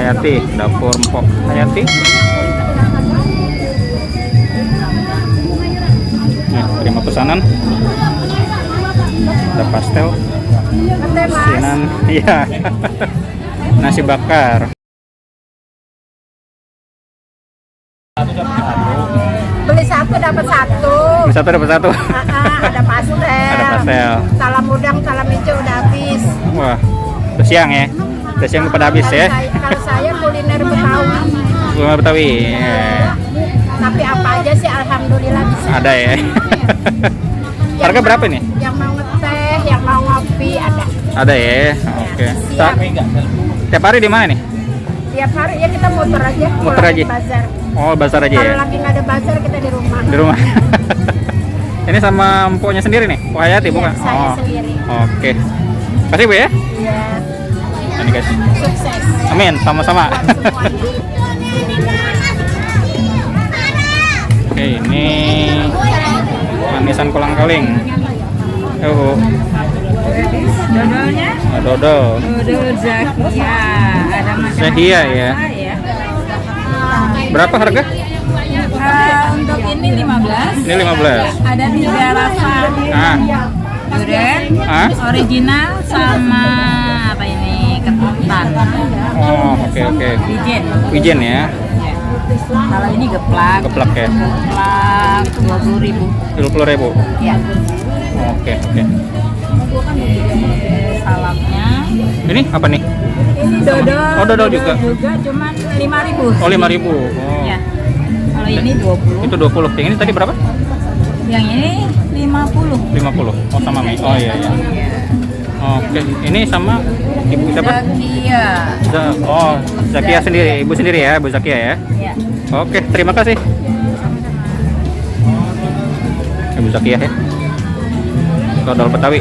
Hayati, dapur Mpok Hayati. Nih, terima pesanan. Ada pastel, asinan, iya. Nasi bakar. Beli satu dapat satu. Beli satu dapat satu. Ada pastel. Ada pastel. Salam udang, salam hijau udah habis. Wah, udah siang ya. Udah siang pada habis ya. Kalau saya kuliner Betawi. Kuliner Betawi. Ya. Tapi apa aja sih alhamdulillah bisa. Ada ya. Harga berapa nih? Yang mau ngeteh, yang mau ngopi ada. Ada ya. Oke. Siap. Tiap hari di mana nih? Tiap hari ya kita muter aja. Muter aja. Bazar. Oh, bazar aja Kalau ya. lagi nggak ada bazar kita di rumah. Di rumah. Ini sama empoknya sendiri nih, Mpok Hayati bukan? Saya sendiri. Oke. Kasih Bu ya. Iya. Ini guys. Sukses. Amin, sama-sama. Oke, ini manisan kolang-kaling. Dodolnya? Dodol. Dodol Zakia. Ada macam Zahia ya. Berapa harga? Untuk ini 15. Ini 15. Ada 3 rasa. Ah, Durian, ah. original sama apa ini? Ketan. Oh, oke. Wijen. Wijen ya. Kalau ini geplak. Geplak ya. Geplak 20.000. 20.000. Ya. Oke. Salamnya. Ini apa nih? Ini dodol. Oh, dodol juga. Juga cuman 5.000. Oh, 5.000. Oh. Ya. Kalau ini 20. Itu 20. Yang ini tadi berapa? Yang ini 50. 50. Oh, sama Mei. Oh iya. Oke. Ini sama Ibu siapa? Zakia. Oh, Zakia sendiri. Ibu sendiri ya, Bu Zakia ya. Ya. Oke, terima kasih. Ibu Zakia ya. Dodol Betawi.